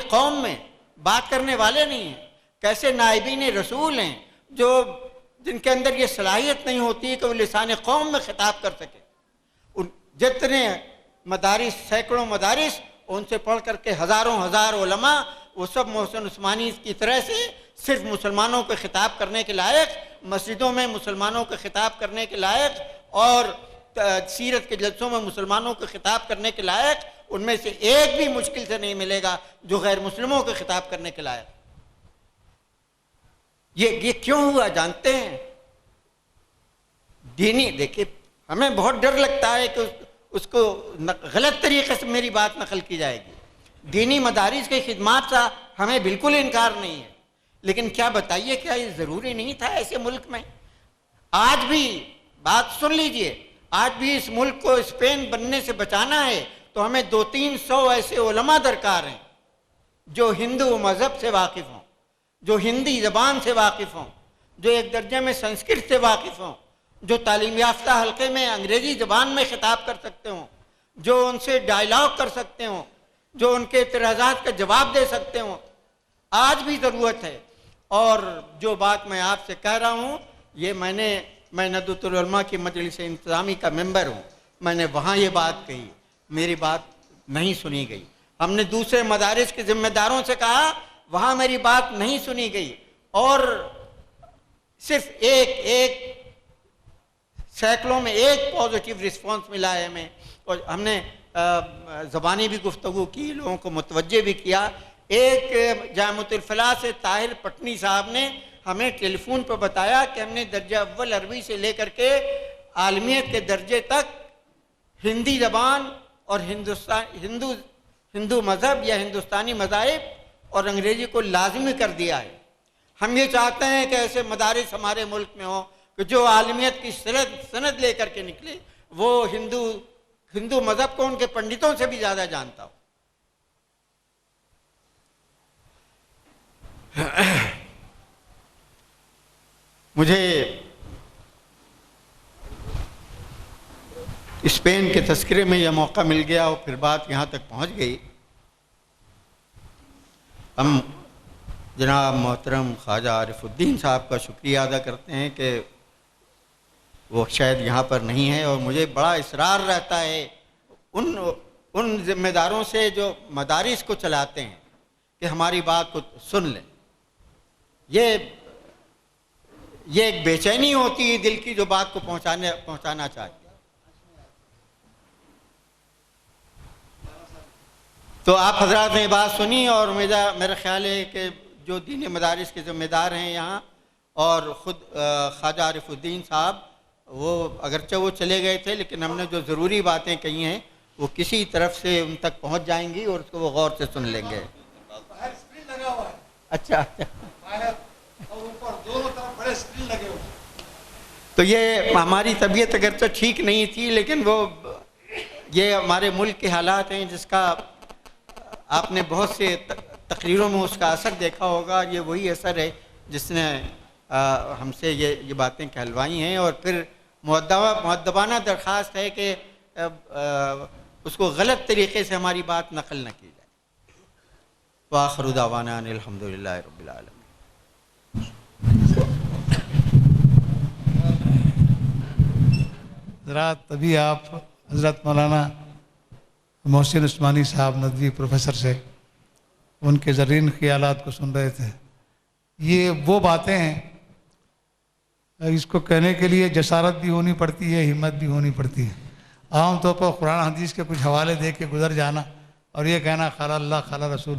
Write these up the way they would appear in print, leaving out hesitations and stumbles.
قوم میں بات کرنے والے نہیں ہیں، کیسے نائبین رسول ہیں جن کے اندر یہ صلاحیت نہیں ہوتی کہ وہ لسان قوم میں خطاب کر سکے. جتنے مدارس، سینکڑوں مدارس، ان سے پڑھ کر کے ہزاروں ہزار علماء، وہ سب محسن عثمانی کی طرح سے صرف مسلمانوں کو خطاب کرنے کے لائق، مسجدوں میں مسلمانوں کو خطاب کرنے کے لائق، اور سیرت کے جلسوں میں مسلمانوں کو خطاب کرنے کے لائق ان میں سے ایک بھی مشکل سے نہیں ملے گا جو غیر مسلموں کو خطاب کرنے کے لائق. یہ کیوں ہوا جانتے ہیں؟ دینی، دیکھیں ہمیں بہت ڈر لگتا ہے کہ اس کو غلط طریقے سے میری بات نقل کی جائے گی. دینی مدارس کی خدمات کا ہمیں بالکل انکار نہیں ہے، لیکن کیا بتائیے کیا یہ ضروری نہیں تھا ایسے ملک میں؟ آج بھی بات سن لیجئے، آج بھی اس ملک کو اسپین بننے سے بچانا ہے تو ہمیں 200-300 ایسے علماء درکار ہیں جو ہندو مذہب سے واقف ہوں، جو ہندی زبان سے واقف ہوں، جو ایک درجے میں سنسکرت سے واقف ہوں، جو تعلیم یافتہ حلقے میں انگریزی زبان میں خطاب کر سکتے ہوں، جو ان سے ڈائیلاگ کر سکتے ہوں، جو ان کے اعتراضات کا جواب دے سکتے ہوں. آج بھی ضرورت ہے. اور جو بات میں آپ سے کہہ رہا ہوں، یہ میں ندوۃ العلماء کی مجلس انتظامی کا ممبر ہوں، میں نے وہاں یہ بات کہی، میری بات نہیں سنی گئی. ہم نے دوسرے مدارس کے ذمہ داروں سے کہا، وہاں میری بات نہیں سنی گئی، اور صرف ایک سینکڑوں میں ایک پازیٹیو رسپانس ملا ہے ہمیں. اور ہم نے زبانی بھی گفتگو کی، لوگوں کو متوجہ بھی کیا. ایک جامعۃ الفلاح سے طاہر پٹنی صاحب نے ہمیں ٹیلی فون پر بتایا کہ ہم نے درجہ اول عربی سے لے کر کے عالمیت کے درجے تک ہندی زبان اور ہندو مذہب یا ہندوستانی مذاہب اور انگریزی کو لازمی کر دیا ہے. ہم یہ چاہتے ہیں کہ ایسے مدارس ہمارے ملک میں ہوں کہ جو عالمیت کی سند لے کر کے نکلے وہ ہندو مذہب کو ان کے پنڈتوں سے بھی زیادہ جانتا ہو. مجھے اسپین کے تذکرے میں یہ موقع مل گیا اور پھر بات یہاں تک پہنچ گئی. ہم جناب محترم خواجہ عارف الدین صاحب کا شکریہ ادا کرتے ہیں کہ وہ شاید یہاں پر نہیں ہے، اور مجھے بڑا اصرار رہتا ہے ان ذمہ داروں سے جو مدارس کو چلاتے ہیں کہ ہماری بات کو سن لیں. یہ ایک بے چینی ہوتی ہے دل کی جو بات کو پہنچانا چاہتی ہے. تو آپ حضرات نے بات سنی، اور میرا خیال ہے کہ جو دینی مدارس کے ذمہ دار ہیں یہاں، اور خود خواجہ عارف الدین صاحب، وہ اگرچہ وہ چلے گئے تھے لیکن ہم نے جو ضروری باتیں کہی ہیں وہ کسی طرف سے ان تک پہنچ جائیں گی اور اس کو وہ غور سے سن لیں گے. اچھا تو یہ ہماری طبیعت اگرچہ ٹھیک نہیں تھی، لیکن یہ ہمارے ملک کے حالات ہیں جس کا آپ نے بہت سے تقریروں میں اس کا اثر دیکھا ہوگا. یہ وہی اثر ہے جس نے ہم سے یہ باتیں کہلوائی ہیں، اور پھر مؤدبانہ درخواست ہے کہ اس کو غلط طریقے سے ہماری بات نقل نہ کی جائے. وآخر دعوانا ان الحمدللہ رب العالمین. حضرات ابھی آپ حضرت مولانا محسن عثمانی صاحب ندوی پروفیسر سے ان کے زرین خیالات کو سن رہے تھے. یہ وہ باتیں ہیں، اس کو کہنے کے لیے جسارت بھی ہونی پڑتی ہے، ہمت بھی ہونی پڑتی ہے. عام طور پر قرآن حدیث کے کچھ حوالے دے کے گزر جانا اور یہ کہنا خال اللہ خال رسول،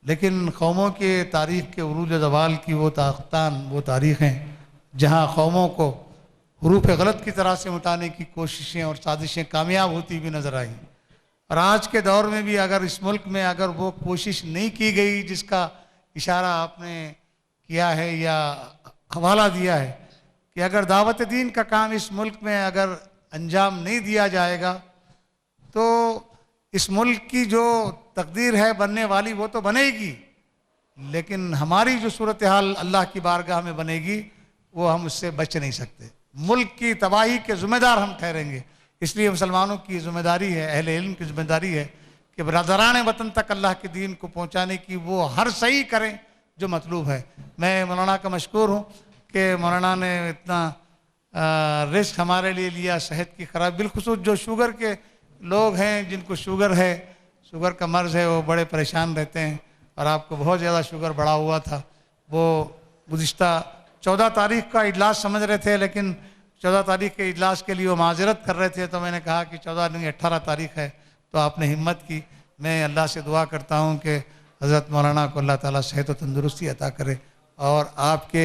لیکن قوموں کے تاریخ کے عروج و زوال کی وہ طاقتان، وہ تاریخیں جہاں قوموں کو حروف غلط کی طرح سے مٹانے کی کوششیں اور سازشیں کامیاب ہوتی بھی نظر آئیں. اور آج کے دور میں بھی اگر اس ملک میں اگر وہ کوشش نہیں کی گئی جس کا اشارہ آپ نے کیا ہے یا حوالہ دیا ہے کہ اگر دعوت دین کا کام اس ملک میں اگر انجام نہیں دیا جائے گا تو اس ملک کی جو تقدیر ہے بننے والی وہ تو بنے گی، لیکن ہماری جو صورتحال اللہ کی بارگاہ میں بنے گی وہ ہم اس سے بچ نہیں سکتے. ملک کی تباہی کے ذمہ دار ہم ٹھہریں گے. اس لیے مسلمانوں کی ذمہ داری ہے، اہل علم کی ذمہ داری ہے کہ برادران وطن تک اللہ کے دین کو پہنچانے کی وہ ہر صحیح کریں جو مطلوب ہے۔ میں مولانا کا مشکور ہوں کہ مولانا نے اتنا رسک ہمارے لیے لیا، صحت کی خراب، بالخصوص جو شوگر کے لوگ ہیں، جن کو شوگر ہے، شوگر کا مرض ہے، وہ بڑے پریشان رہتے ہیں، اور آپ کو بہت زیادہ شوگر بڑھا ہوا تھا۔ وہ گزشتہ 14 تاریخ کا اجلاس سمجھ رہے تھے، لیکن 14 تاریخ کے اجلاس کے لیے وہ معذرت کر رہے تھے، تو میں نے کہا کہ 14 نہیں 18 تاریخ ہے، تو آپ نے ہمت کی۔ میں اللہ سے دعا کرتا ہوں کہ حضرت مولانا کو اللہ تعالیٰ صحت و تندرستی عطا کرے، اور آپ کے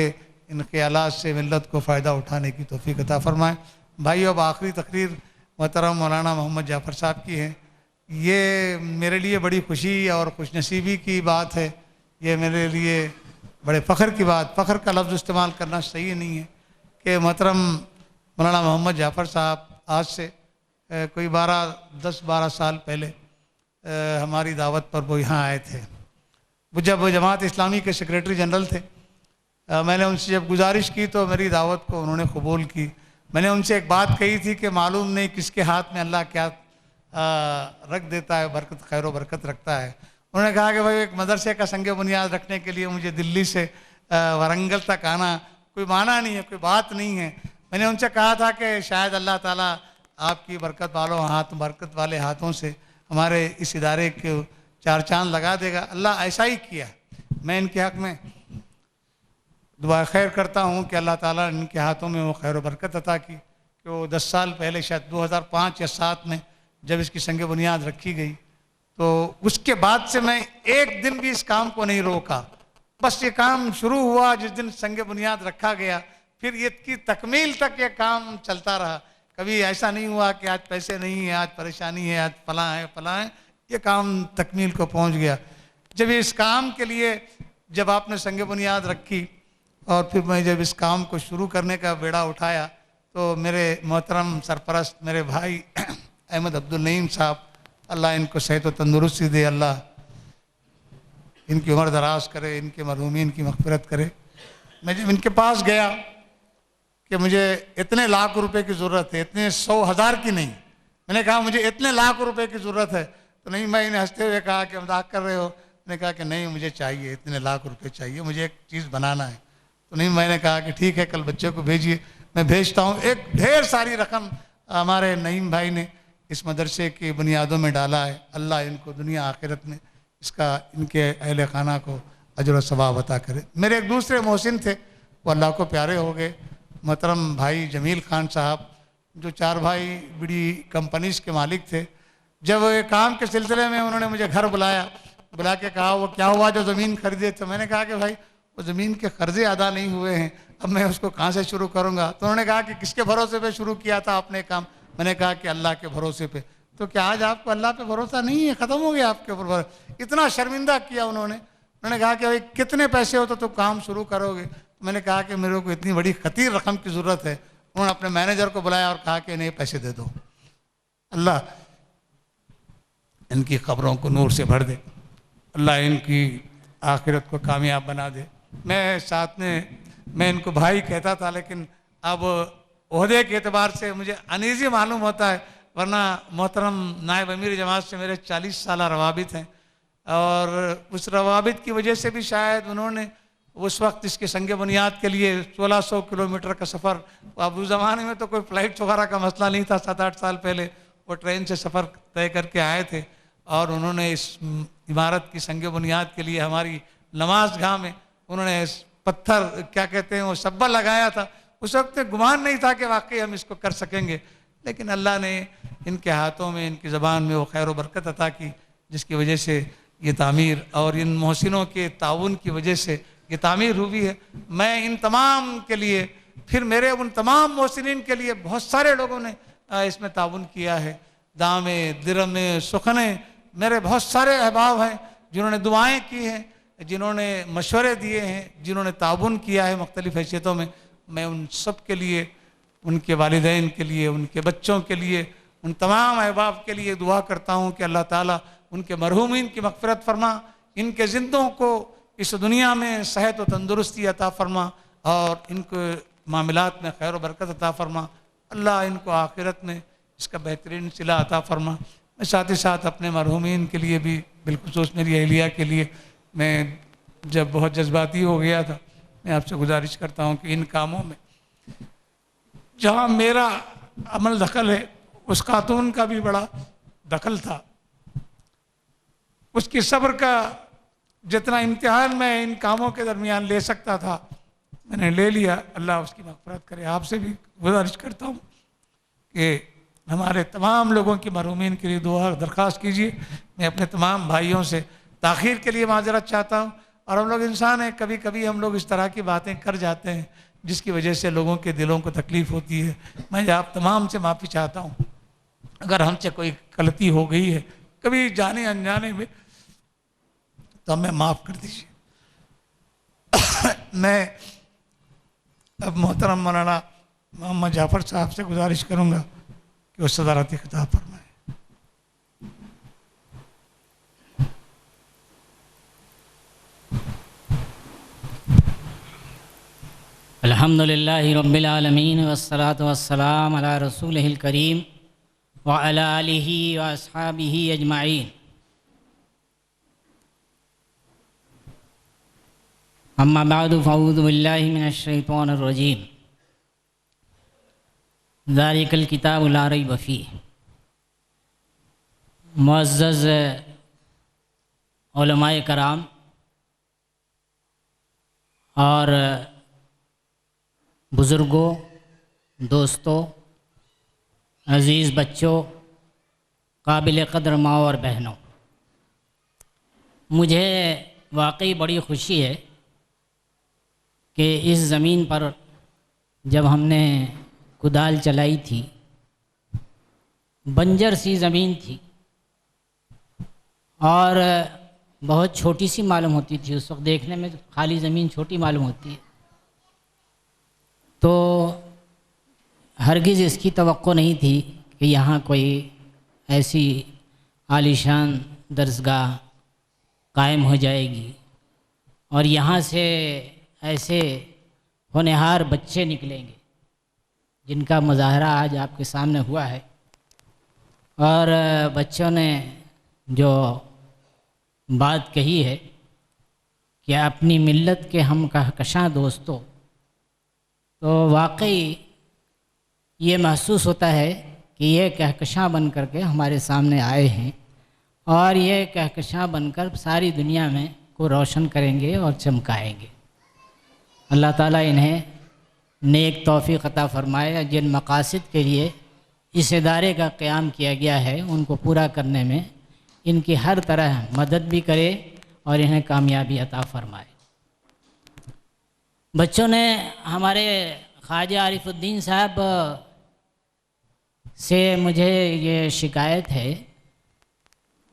ان خیالات سے ملت کو فائدہ اٹھانے کی توفیق عطا فرمائے۔ بھائیو، اب آخری تقریر محترم مولانا محمد جعفر صاحب کی ہے۔ یہ میرے لیے بڑی خوشی اور خوش نصیبی کی بات ہے، یہ میرے لیے بڑے فخر کی بات، فخر کا لفظ استعمال کرنا صحیح نہیں ہے، کہ محترم مولانا محمد جعفر صاحب آج سے کوئی 10-12 سال پہلے ہماری دعوت پر وہ یہاں آئے تھے۔ وہ جب جماعت اسلامی کے سیکریٹری جنرل تھے، میں نے ان سے جب گزارش کی تو میری دعوت کو انہوں نے قبول کی۔ میں نے ان سے ایک بات کہی تھی کہ معلوم نہیں کس کے ہاتھ میں اللہ کیا رکھ دیتا ہے، برکت، خیر و برکت رکھتا ہے۔ انہوں نے کہا کہ بھائی ایک مدرسے کا سنگ بنیاد رکھنے کے لیے مجھے دلی سے ورنگل تک آنا کوئی معنی نہیں ہے، کوئی بات نہیں ہے۔ میں نے ان سے کہا تھا کہ شاید اللہ تعالیٰ آپ کی برکت والے ہاتھوں سے ہمارے اس ادارے کے 4 چاند لگا دے گا۔ اللہ ایسا ہی کیا۔ میں ان کے حق میں دعا خیر کرتا ہوں کہ اللہ تعالیٰ ان کے ہاتھوں میں وہ خیر و برکت عطا کی، کہ وہ 10 سال پہلے، شاید 2005 یا 2007 میں جب اس کی سنگ بنیاد رکھی گئی، تو اس کے بعد سے میں ایک دن بھی اس کام کو نہیں روکا۔ بس یہ کام شروع ہوا جس دن سنگ بنیاد رکھا گیا، پھر یہ کی تکمیل تک یہ کام چلتا رہا۔ کبھی ایسا نہیں ہوا کہ آج پیسے نہیں ہیں، آج پریشانی ہے، آج فلاں ہے، یہ کام تکمیل کو پہنچ گیا۔ جب اس کام کے لیے جب آپ نے سنگ بنیاد رکھی، اور پھر میں جب اس کام کو شروع کرنے کا بیڑا اٹھایا، تو میرے محترم سرپرست میرے بھائی احمد عبدالنعیم صاحب، اللہ ان کو صحت و تندرستی دے، اللہ ان کی عمر دراز کرے، ان کے مرحومین کی مغفرت کرے۔ میں جب ان کے پاس گیا کہ مجھے اتنے لاکھ روپے کی ضرورت ہے، اتنے 100,000 کی نہیں، میں نے کہا مجھے اتنے لاکھ روپے کی ضرورت ہے، تو نہیں، میں انہیں ہنستے ہوئے کہا کہ مذاق کر رہے ہو؟ میں نے کہا کہ نہیں، مجھے چاہیے، اتنے لاکھ روپے چاہیے، مجھے ایک چیز بنانا ہے۔ تو نہیں، میں نے کہا کہ ٹھیک ہے، کل بچے کو بھیجیے، میں بھیجتا ہوں۔ ایک ڈھیر ساری رقم ہمارے نعیم بھائی نے اس مدرسے کی بنیادوں میں ڈالا ہے۔ اللہ ان کو دنیا آخرت میں اس کا، ان کے اہل خانہ کو اجر و ثواب عطا کرے۔ میرے ایک دوسرے محسن تھے، وہ اللہ کو پیارے ہو گئے، محترم بھائی جمیل خان صاحب، جو 4 بھائی بڑی کمپنیز کے مالک تھے۔ جب کام کے سلسلے میں انہوں نے مجھے گھر بلا کے کہا وہ کیا ہوا جو زمین خریدے، تو میں نے کہا کہ بھائی وہ زمین کے قرضے ادا نہیں ہوئے ہیں، اب میں اس کو کہاں سے شروع کروں گا؟ تو انہوں نے کہا کہ کس کے بھروسے پہ شروع کیا تھا آپ نے کام؟ میں نے کہا کہ اللہ کے بھروسے پہ۔ تو کیا آج آپ کو اللہ پہ بھروسہ نہیں ہے؟ ختم ہو گیا آپ کے اوپر بھروسہ؟ اتنا شرمندہ کیا انہوں نے کہا کہ بھائی کتنے پیسے ہو تو کام شروع کرو گے؟ میں نے کہا کہ میرے کو اتنی بڑی خطیر رقم کی ضرورت ہے۔ انہوں نے اپنے مینیجر کو بلایا اور کہا کہ انہیں پیسے دے دو۔ اللہ ان کی قبروں کو نور سے بھر دے، اللہ ان کی آخرت کو کامیاب بنا دے۔ میں ان کو بھائی کہتا تھا، لیکن اب عہدے کے اعتبار سے مجھے انیزی معلوم ہوتا ہے، ورنہ محترم نائب امیر جماعت سے میرے 40 سالہ روابط ہیں، اور اس روابط کی وجہ سے بھی شاید انہوں نے اس وقت اس کے سنگ بنیاد کے لیے 1600 کلومیٹر کا سفر، اب اس زمانے میں تو کوئی فلائٹ وغیرہ کا مسئلہ نہیں تھا، 7-8 سال پہلے وہ ٹرین سے سفر طے کر کے آئے تھے، اور انہوں نے اس عمارت کی سنگ بنیاد کے لیے ہماری نماز گاہ میں انہوں نے پتھر کیا کہتے ہیں وہ سبّہ لگایا تھا۔ اس وقت گمان نہیں تھا کہ واقعی ہم اس کو کر سکیں گے، لیکن اللہ نے ان کے ہاتھوں میں، ان کی زبان میں وہ خیر و برکت عطا کی، جس کی وجہ سے یہ تعمیر، اور ان محسنوں کے تعاون کی وجہ سے یہ تعمیر ہوئی ہے۔ میں ان تمام کے لیے، پھر میرے ان تمام محسنین کے لیے بہت سارے لوگوں نے اس میں تعاون کیا ہے، دامے، درمے، سخنے، میرے بہت سارے احباب ہیں جنہوں نے دعائیں کی ہیں، جنہوں نے مشورے دیے ہیں، جنہوں نے تعاون کیا ہے مختلف حیثیتوں میں۔ میں ان سب کے لیے، ان کے والدین کے لیے، ان کے بچوں کے لیے، ان تمام احباب کے لیے دعا کرتا ہوں کہ اللہ تعالیٰ ان کے مرحومین کی مغفرت فرما، ان کے زندوں کو اس دنیا میں صحت و تندرستی عطا فرما، اور ان کے معاملات میں خیر و برکت عطا فرما۔ اللہ ان کو آخرت میں اس کا بہترین صلہ عطا فرما۔ میں ساتھ ہی ساتھ اپنے مرحومین کے لیے بھی بالخصوص میری اہلیہ کے لیے میں جب بہت جذباتی ہو گیا تھا، میں آپ سے گزارش کرتا ہوں کہ ان کاموں میں جہاں میرا عمل دخل ہے اس خاتون کا بھی بڑا دخل تھا، اس کی صبر کا جتنا امتحان میں ان کاموں کے درمیان لے سکتا تھا میں نے لے لیا، اللہ اس کی مغفرت کرے۔ آپ سے بھی گزارش کرتا ہوں کہ ہمارے تمام لوگوں کی مرحومین کے لیے دعا درخواست کیجیے۔ میں اپنے تمام بھائیوں سے تاخیر کے لیے معذرت چاہتا ہوں، اور ہم لوگ انسان ہیں، کبھی کبھی ہم لوگ اس طرح کی باتیں کر جاتے ہیں جس کی وجہ سے لوگوں کے دلوں کو تکلیف ہوتی ہے۔ میں آپ تمام سے معافی چاہتا ہوں اگر ہم سے کوئی غلطی ہو گئی ہے کبھی جانے انجانے میں، تو ہمیں معاف کر دیجیے۔ میں اب محترم مولانا محمد جعفر صاحب سے گزارش کروں گا کہ وہ صدارتی خطاب فرمائیں۔ الحمد للہ رب العالمین والصلاة والسلام علی رسولہ الکریم وعلی آلہ واصحابہ اجمعین۔ اما بعد فاعوذ باللہ من الشیطان الرجیم۔ ذالک الکتاب لا ریب فیہ۔ معزز علماء کرام اور بزرگوں، دوستوں، عزیز بچوں، قابل قدر ماں اور بہنوں، مجھے واقعی بڑی خوشی ہے کہ اس زمین پر جب ہم نے کدال چلائی تھی، بنجر سی زمین تھی اور بہت چھوٹی سی معلوم ہوتی تھی اس وقت، دیکھنے میں خالی زمین چھوٹی معلوم ہوتی ہے، تو ہرگز اس کی توقع نہیں تھی کہ یہاں کوئی ایسی عالیشان درسگاہ قائم ہو جائے گی اور یہاں سے ایسے ہونہار بچے نکلیں گے جن کا مظاہرہ آج آپ کے سامنے ہوا ہے۔ اور بچوں نے جو بات کہی ہے کہ اپنی ملت کے ہم کہکشاں دوستوں، تو واقعی یہ محسوس ہوتا ہے کہ یہ کہکشاں بن کر کے ہمارے سامنے آئے ہیں اور یہ کہکشاں بن کر ساری دنیا میں کو روشن کریں گے اور چمکائیں گے۔ اللہ تعالیٰ انہیں نیک توفیق عطا فرمائے، جن مقاصد کے لیے اس ادارے کا قیام کیا گیا ہے ان کو پورا کرنے میں ان کی ہر طرح مدد بھی کرے اور انہیں کامیابی عطا فرمائے۔ بچوں نے ہمارے خواجہ عارف الدین صاحب سے مجھے یہ شکایت ہے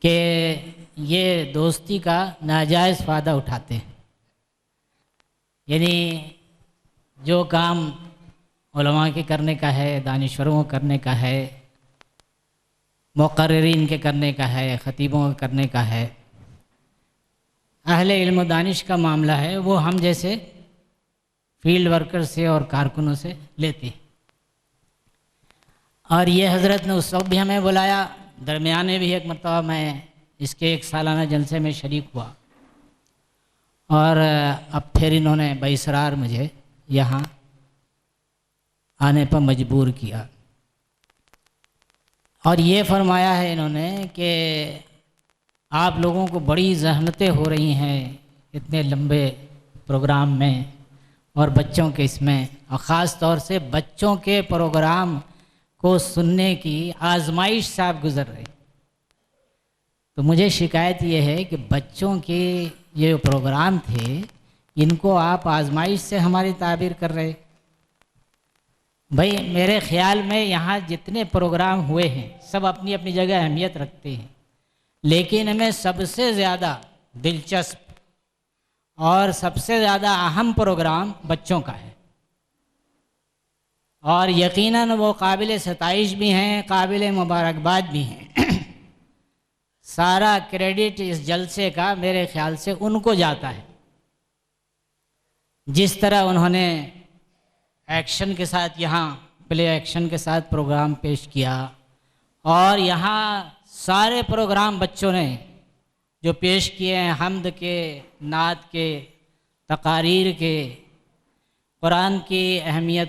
کہ یہ دوستی کا ناجائز فائدہ اٹھاتے ہیں، یعنی جو کام علماء کے کرنے کا ہے، دانشوروں کے کرنے کا ہے، مقررین کے کرنے کا ہے، خطیبوں کے کرنے کا ہے، اہل علم و دانش کا معاملہ ہے، وہ ہم جیسے فیلڈ ورکر سے اور کارکنوں سے لیتے ہیں۔ اور یہ حضرت نے اس وقت بھی ہمیں بلایا، درمیان میں بھی ایک مرتبہ میں اس کے ایک سالانہ جلسے میں شریک ہوا، اور اب پھر انہوں نے باصرار مجھے یہاں آنے پر مجبور کیا، اور یہ فرمایا ہے انہوں نے کہ آپ لوگوں کو بڑی زحمتیں ہو رہی ہیں اتنے لمبے پروگرام میں اور بچوں کے اس میں، اور خاص طور سے بچوں کے پروگرام کو سننے کی آزمائش سے آپ گزر رہے ہیں۔ تو مجھے شکایت یہ ہے کہ بچوں کے یہ پروگرام تھے ان کو آپ آزمائش سے ہماری تعبیر کر رہے۔ بھائی میرے خیال میں یہاں جتنے پروگرام ہوئے ہیں سب اپنی اپنی جگہ اہمیت رکھتے ہیں، لیکن ہمیں سب سے زیادہ دلچسپ اور سب سے زیادہ اہم پروگرام بچوں کا ہے، اور یقیناً وہ قابل ستائش بھی ہیں، قابل مبارکباد بھی ہیں۔ سارا کریڈٹ اس جلسے کا میرے خیال سے ان کو جاتا ہے، جس طرح انہوں نے ایکشن کے ساتھ یہاں پلے ایکشن کے ساتھ پروگرام پیش کیا، اور یہاں سارے پروگرام بچوں نے جو پیش کیے ہیں، حمد کے، نعت کے، تقاریر کے، قرآن کی اہمیت